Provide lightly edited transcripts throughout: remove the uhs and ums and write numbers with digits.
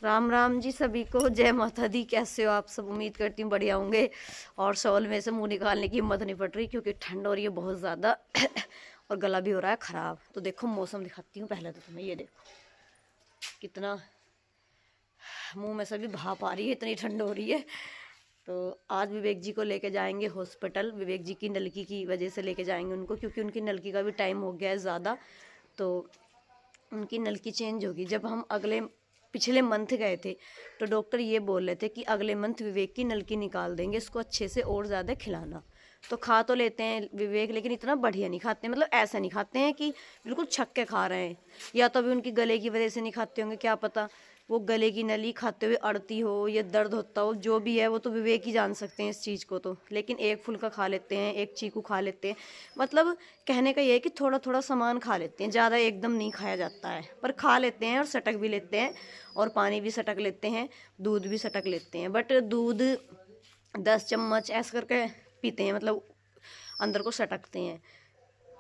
राम राम जी सभी को, जय माता दी। कैसे हो आप सब? उम्मीद करती हूँ बढ़िया होंगे। और शॉल में से मुंह निकालने की हिम्मत नहीं पड़ रही क्योंकि ठंड हो रही है बहुत ज़्यादा और गला भी हो रहा है ख़राब। तो देखो मौसम दिखाती हूँ पहले तो तुम्हें, ये देखो कितना मुंह में से भी भाप आ रही है, इतनी ठंड हो रही है। तो आज विवेक जी को लेके जाएंगे हॉस्पिटल। विवेक जी की नलकी की वजह से लेके जाएंगे उनको, क्योंकि उनकी नलकी का भी टाइम हो गया है ज़्यादा। तो उनकी नलकी चेंज होगी। जब हम पिछले मंथ गए थे तो डॉक्टर ये बोल रहे थे कि अगले मंथ विवेक की नलकी निकाल देंगे, इसको अच्छे से और ज़्यादा खिलाना। तो खा तो लेते हैं विवेक, लेकिन इतना बढ़िया नहीं खाते, मतलब ऐसा नहीं खाते हैं कि बिल्कुल छक के खा रहे हैं। या तो अभी उनकी गले की वजह से नहीं खाते होंगे, क्या पता वो गले की नली खाते हुए अड़ती हो या दर्द होता हो, जो भी है वो तो विवेक ही जान सकते हैं इस चीज़ को। तो लेकिन एक फुल्का खा लेते हैं, एक चीकू खा लेते हैं। मतलब कहने का ये है कि थोड़ा थोड़ा सामान खा लेते हैं, ज़्यादा एकदम नहीं खाया जाता है, पर खा लेते हैं और सटक भी लेते हैं और पानी भी सटक लेते हैं, दूध भी सटक लेते हैं। बट दूध 10 चम्मच ऐसा करके पीते हैं, मतलब अंदर को सटकते हैं।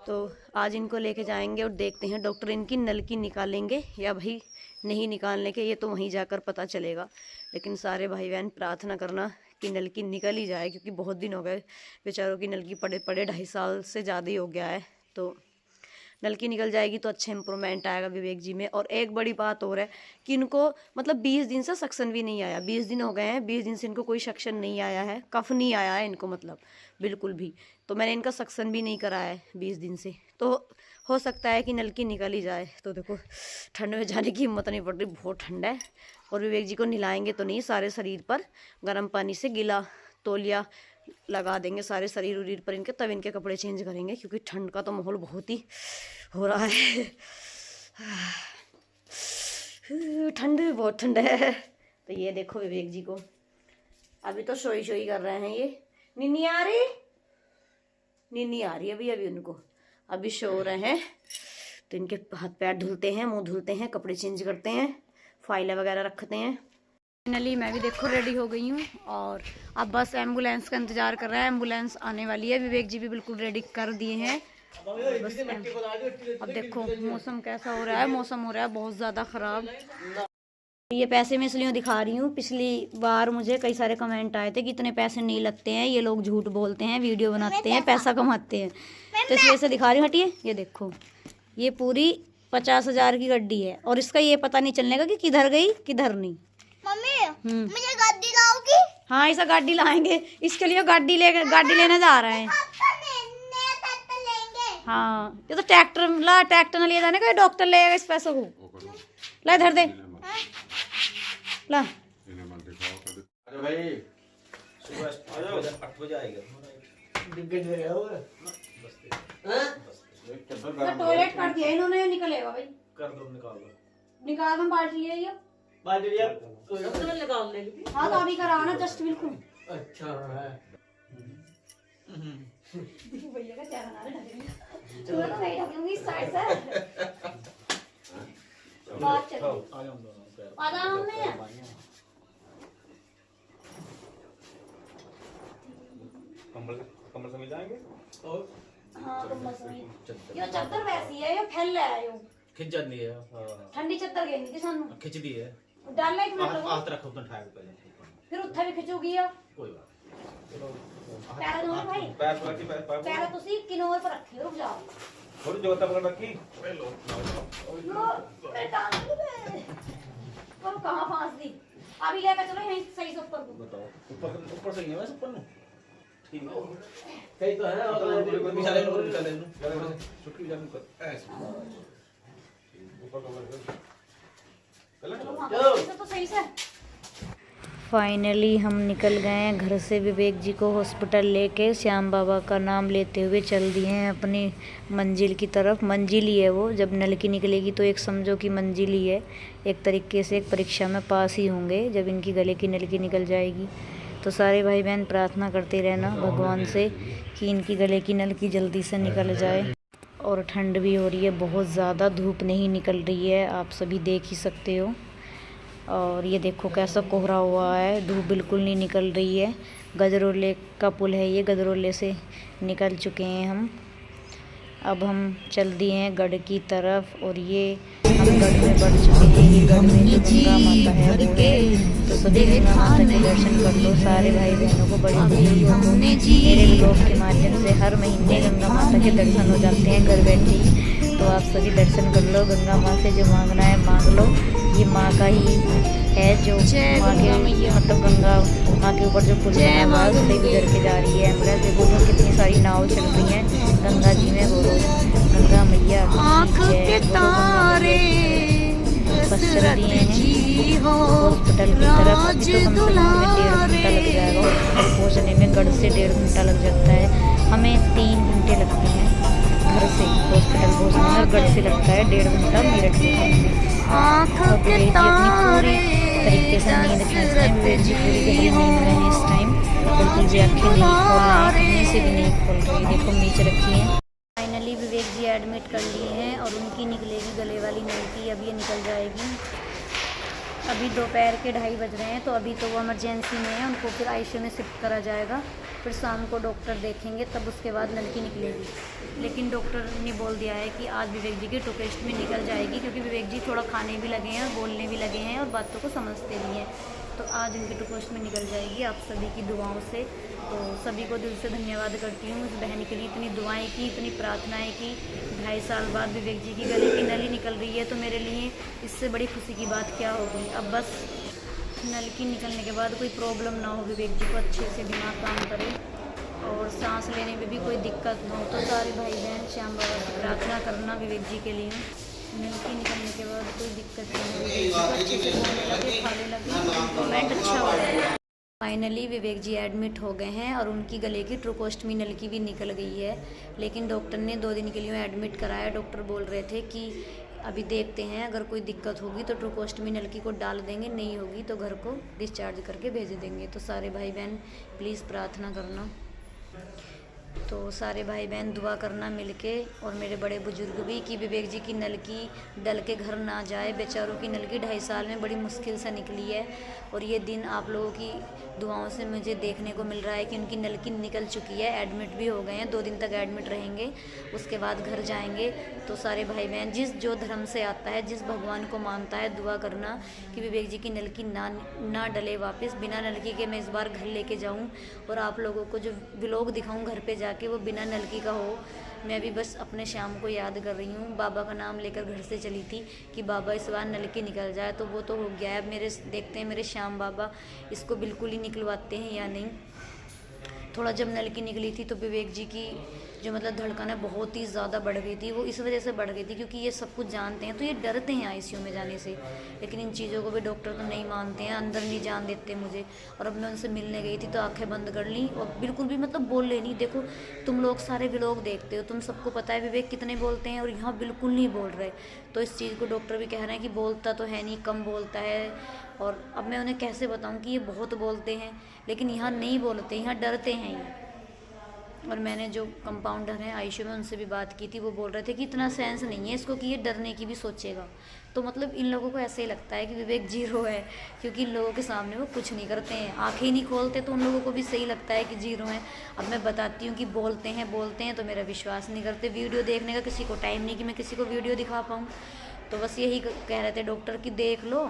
तो आज इनको लेके जाएंगे और देखते हैं डॉक्टर इनकी नलकी निकालेंगे या भाई नहीं निकालने के, ये तो वहीं जाकर पता चलेगा। लेकिन सारे भाई बहन प्रार्थना करना कि नलकी निकल ही जाए, क्योंकि बहुत दिन हो गए बेचारों की नलकी पड़े 2.5 साल से ज़्यादा ही हो गया है। तो नलकी निकल जाएगी तो अच्छा इंप्रूवमेंट आएगा विवेक जी में। और एक बड़ी बात और है कि इनको मतलब 20 दिन से सक्शन भी नहीं आया। 20 दिन हो गए हैं, 20 दिन से इनको कोई सक्शन नहीं आया है, कफ नहीं आया है इनको, मतलब बिल्कुल भी। तो मैंने इनका सक्शन भी नहीं कराया है 20 दिन से। तो हो सकता है कि नलकी निकल ही जाए। तो देखो ठंड में जाने की हिम्मत नहीं पड़ रही, बहुत ठंड है। और विवेक जी को नहलाएंगे तो नहीं, सारे शरीर पर गर्म पानी से गीला तौलिया लगा देंगे सारे शरीर उरीर पर इनके, तब इनके कपड़े चेंज करेंगे, क्योंकि ठंड का तो माहौल बहुत ही हो रहा है। ठंड बहुत ठंड है। तो ये देखो विवेक जी को अभी तो सोई सोई कर रहे हैं। ये नीनी आ रही, नीनी आ रही अभी अभी उनको, अभी सो रहे हैं। तो इनके हाथ पैर धुलते हैं, मुंह धुलते हैं, कपड़े चेंज करते हैं, फाइलें वगैरह रखते हैं। फाइनली मैं भी देखो रेडी हो गई हूँ और अब बस एम्बुलेंस का इंतजार कर रहा है। एम्बुलेंस आने वाली है, विवेक जी भी बिल्कुल रेडी कर दिए हैं। बस अब देखो मौसम कैसा हो रहा है, मौसम हो रहा है बहुत ज़्यादा ख़राब। ये पैसे मैं इसलिए दिखा रही हूँ, पिछली बार मुझे कई सारे कमेंट आए थे कि इतने पैसे नहीं लगते हैं, ये लोग झूठ बोलते हैं, वीडियो बनाते हैं, पैसा कमाते हैं, तो इस वजह से दिखा रही हूँ। हटिए, ये देखो ये पूरी 50,000 की गड्डी है और इसका ये पता नहीं चलने का कि किधर गई किधर नहीं। मम्मी मुझे गाड़ी लाओगी? हाँ ऐसा गाड़ी लाएंगे, इसके लिए गाड़ी लेने जा रहे हैं। हाँ ये तो ट्रैक्टर न ले जाने का, डॉक्टर लेगा इस पैसों को। ला इधर दे, ला भाई सुबह 8 बजे आएगा। टॉयलेट कर दिया इन्होंने, निकलेगा भाई, कर दो, निकाल दो बाल्टी है ये बाल्टी लिया निकाल लेगी। हाँ तो अभी कराओ ना, जस्ट बिल्कुल। अच्छा है। भैया का चेहरा ना चूड़ा तो नहीं ढकूंगी इस साइड से। बात चलो आ जाओ मैं। कमर से मिल जाएंगे। और हाँ कमर से ये चादर वैसी है, ये फैल रहा है, यो खिंच जाती है। हां ठंडी चादर गई नहीं सानू खिंच दी है। डालना एक मिनट हाथ रखो तो ठाक पहले, फिर उठा भी खिंचोगी या कोई बात। चलो पैर दो भाई, पैर पर रखी, पैर तो तुसी किनारे पर रखे, रुक जाओ थोड़ी जोता पकड़ रखी। लो मेरे टांग में और कहां फांस दी। अभी लेकर चलो यहीं सही से ऊपर को। बताओ ऊपर से ही है वैसे ऊपर नु ठीक है। कहीं तो है और निकाले छुट्टी जाने कर ऐसे ऊपर कमर चलो तो सही से। फाइनली हम निकल गए हैं घर से। विवेक जी को हॉस्पिटल लेके श्याम बाबा का नाम लेते हुए चल दिए हैं अपनी मंजिल की तरफ। मंजिल ही है वो, जब नलकी निकलेगी तो एक समझो कि मंजिल ही है, एक तरीके से एक परीक्षा में पास ही होंगे जब इनकी गले की नलकी निकल जाएगी। तो सारे भाई बहन प्रार्थना करते रहना भगवान से कि इनकी गले की नलकी जल्दी से निकल जाए। और ठंड भी हो रही है बहुत ज़्यादा, धूप नहीं निकल रही है, आप सभी देख ही सकते हो। और ये देखो कैसा कोहरा हुआ है, धूप बिल्कुल नहीं निकल रही है। गजरोले का पुल है ये, गजरोले से निकल चुके हैं हम। अब हम चल दिए हैं गढ़ की तरफ और ये हम गढ़ में बढ़ चुके हैं। ये गढ़ में जो गंगा माता है वो सभी गंगा माता के दर्शन कर लो। सारे भाई बहनों को, बड़े बुजुर्गों को मेरे ब्लॉग के माध्यम से हर महीने गंगा माता के दर्शन हो जाते हैं घर बैठे ही। तो आप सभी दर्शन कर लो, गंगा माँ से जो मांगना है मांग लो। ये माँ का ही है जो माँ के मतलब गंगा माँ के ऊपर जो पुल बना हुआ है उससे गुजर के जा रही है एम्बुलेंस। देखो तो कितनी सारी नाव चल रही हैं गंगा जी में। बोलो गंगा मैया बस चल रही हैं हॉस्पिटल की तरफ। अभी तो कम से कम हमें 1.5 घंटा लग जाएगा हॉस्पिटल पहुँचने में। गढ़ से 1.5 घंटा लग जाता है, हमें 3 घंटे लगते हैं घर से हॉस्पिटल पहुँचने में, और गढ़ से लगता है 1.5 घंटा मेरठ पहुँचने। और विवेक जी अपनी पूरी तरीके से नींद खींच रहे हैं। विवेक जी पूरी गहरी नींद में हैं इस टाइम, बिल्कुल भी आँखें नहीं खोल रहे हैं, कहीं से भी नहीं खोल रही। देखो नीचे रखी है। फाइनली विवेक जी एडमिट कर लिए हैं और उनकी निकलेगी गले वाली नलकी, अब ये निकल जाएगी। अभी दोपहर के 2:30 बज रहे हैं, तो अभी तो वो इमरजेंसी में है, उनको फिर आईसीयू में शिफ्ट करा जाएगा। फिर शाम को डॉक्टर देखेंगे, तब उसके बाद नलकी निकलेगी। लेकिन डॉक्टर ने बोल दिया है कि आज विवेक जी की टोकेस्ट में निकल जाएगी, क्योंकि विवेक जी थोड़ा खाने भी लगे हैं और बोलने भी लगे हैं और बातों को समझते भी हैं। तो आज उनकी टोकेस्ट में निकल जाएगी आप सभी की दुआओं से। तो सभी को दिल से धन्यवाद करती हूँ उस बहन के लिए, इतनी दुआएं की, इतनी प्रार्थनाएं की। 2.5 साल बाद विवेक जी की गले की नली निकल रही है, तो मेरे लिए इससे बड़ी खुशी की बात क्या होगी। अब बस नलकी निकलने के बाद कोई प्रॉब्लम ना हो, विवेक जी को अच्छे से दिमाग काम करे और सांस लेने में भी कोई दिक्कत ना हो। तो सारे भाई बहन श्याम बाबा से प्रार्थना करना विवेक जी के लिए, नलकी निकलने के बाद कोई दिक्कत नहीं हो, विवेक जी को अच्छे से बोलने लगे, खाने लगे, इम्प्रूवमेंट अच्छा हो जाए। फाइनली विवेक जी एडमिट हो गए हैं और उनकी गले की ट्रूकोस्टमी नलकी भी निकल गई है। लेकिन डॉक्टर ने 2 दिन के लिए एडमिट कराया। डॉक्टर बोल रहे थे कि अभी देखते हैं, अगर कोई दिक्कत होगी तो ट्रूकोस्टमी नलकी को डाल देंगे, नहीं होगी तो घर को डिस्चार्ज करके भेज देंगे। तो सारे भाई बहन प्लीज़ प्रार्थना करना। तो सारे भाई बहन दुआ करना मिलके, और मेरे बड़े बुजुर्ग भी, कि विवेक जी की नलकी डल के घर ना जाए। बेचारों की नलकी 2.5 साल में बड़ी मुश्किल से निकली है, और ये दिन आप लोगों की दुआओं से मुझे देखने को मिल रहा है कि उनकी नलकी निकल चुकी है। एडमिट भी हो गए हैं, 2 दिन तक एडमिट रहेंगे, उसके बाद घर जाएंगे। तो सारे भाई बहन जिस जो धर्म से आता है, जिस भगवान को मानता है, दुआ करना कि विवेक जी की नलकी ना डले वापस। बिना नलकी के मैं इस बार घर लेके जाऊँ और आप लोगों को जो व्लॉग दिखाऊँ घर पे जाके, वो बिना नलकी का हो। मैं भी बस अपने श्याम को याद कर रही हूँ। बाबा का नाम लेकर घर से चली थी कि बाबा इस बार नलकी निकल जाए, तो वो तो हो गया है। अब मेरे देखते हैं मेरे श्याम बाबा इसको बिल्कुल ही निकलवाते हैं या नहीं। थोड़ा जब नलकी निकली थी तो विवेक जी की जो मतलब धड़कन है बहुत ही ज़्यादा बढ़ गई थी। वो इस वजह से बढ़ गई थी क्योंकि ये सब कुछ जानते हैं, तो ये डरते हैं आईसीयू में जाने से। लेकिन इन चीज़ों को भी डॉक्टर तो नहीं मानते हैं, अंदर नहीं जान देते मुझे। और अब मैं उनसे मिलने गई थी तो आंखें बंद कर ली और बिल्कुल भी मतलब बोल ले नहीं। देखो तुम लोग सारे व्लॉग देखते हो, तुम सबको पता है विवेक कितने बोलते हैं, और यहाँ बिल्कुल नहीं बोल रहे। तो इस चीज़ को डॉक्टर भी कह रहे हैं कि बोलता तो है नहीं, कम बोलता है। और अब मैं उन्हें कैसे बताऊँ कि ये बहुत बोलते हैं, लेकिन यहाँ नहीं बोलते, यहाँ डरते हैं ये। और मैंने जो कंपाउंडर हैं आईसीयू में उनसे भी बात की थी, वो बोल रहे थे कि इतना सेंस नहीं है इसको कि ये डरने की भी सोचेगा। तो मतलब इन लोगों को ऐसे ही लगता है कि विवेक जीरो है, क्योंकि इन लोगों के सामने वो कुछ नहीं करते हैं, आंखें ही नहीं खोलते, तो उन लोगों को भी सही लगता है कि जीरो है। अब मैं बताती हूँ कि बोलते हैं तो मेरा विश्वास नहीं करते। वीडियो देखने का किसी को टाइम नहीं कि मैं किसी को वीडियो दिखा पाऊँ। तो बस यही कह रहे थे डॉक्टर कि देख लो,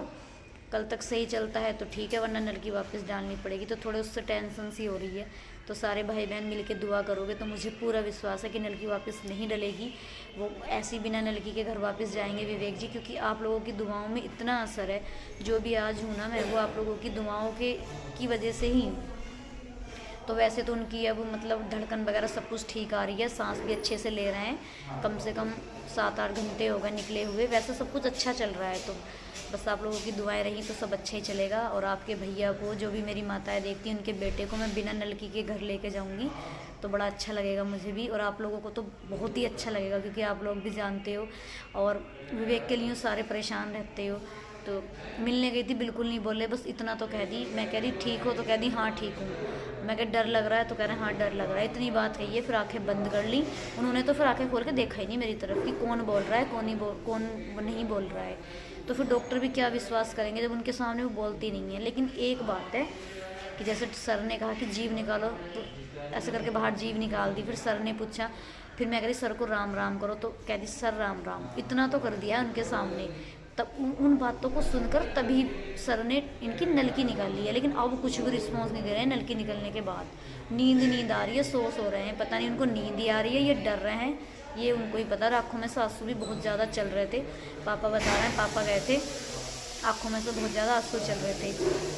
कल तक सही चलता है तो ठीक है, वरना नलकी वापस डालनी पड़ेगी। तो थोड़े उससे टेंशन सी हो रही है। तो सारे भाई बहन मिलके दुआ करोगे तो मुझे पूरा विश्वास है कि नलकी वापस नहीं डलेगी। वो ऐसी बिना नलकी के घर वापस जाएंगे विवेक जी, क्योंकि आप लोगों की दुआओं में इतना असर है। जो भी आज हूँ ना मैं, वो आप लोगों की दुआओं की वजह से ही हूँ। तो वैसे तो उनकी अब मतलब धड़कन वगैरह सब कुछ ठीक आ रही है, सांस भी अच्छे से ले रहे हैं। कम से कम 7-8 घंटे हो गए निकले हुए, वैसे सब कुछ अच्छा चल रहा है। तो बस आप लोगों की दुआएं रही तो सब अच्छा ही चलेगा। और आपके भैया को, जो भी मेरी माताएं देखती हैं, उनके बेटे को मैं बिना नलकी के घर लेके जाऊंगी, तो बड़ा अच्छा लगेगा मुझे भी, और आप लोगों को तो बहुत ही अच्छा लगेगा, क्योंकि आप लोग भी जानते हो और विवेक के लिए सारे परेशान रहते हो। तो मिलने गई थी, बिल्कुल नहीं बोले, बस इतना तो कह दी। मैं कह रही ठीक हो, तो कह दी हाँ ठीक हूँ। मैं कह डर लग रहा है, तो कह रहे हाँ डर लग रहा है। इतनी बात कही है, फिर आंखें बंद कर ली उन्होंने। तो फिर आंखें खोल के देखा ही नहीं मेरी तरफ कि कौन बोल रहा है, कौन नहीं बोल रहा है। तो फिर डॉक्टर भी क्या विश्वास करेंगे जब उनके सामने वो बोलती नहीं है। लेकिन एक बात है कि जैसे सर ने कहा कि जीभ निकालो, तो ऐसे करके बाहर जीभ निकाल दी। फिर सर ने पूछा, फिर मैं कह रही सर को राम राम करो, तो कह दी सर राम राम। इतना तो कर दिया उनके सामने, तब उन बातों को सुनकर तभी सर ने इनकी नलकी निकाल ली है, लेकिन अब कुछ भी रिस्पॉन्स नहीं दे रहे हैं नलकी निकलने के बाद। नींद आ रही है, सो रहे हैं, पता नहीं उनको नींद ही आ रही है, ये डर रहे हैं, ये उनको ही पता। आँखों में से आंसू भी बहुत ज़्यादा चल रहे थे। पापा बता रहे हैं, पापा गए थे, आँखों में से बहुत ज़्यादा आंसू चल रहे थे।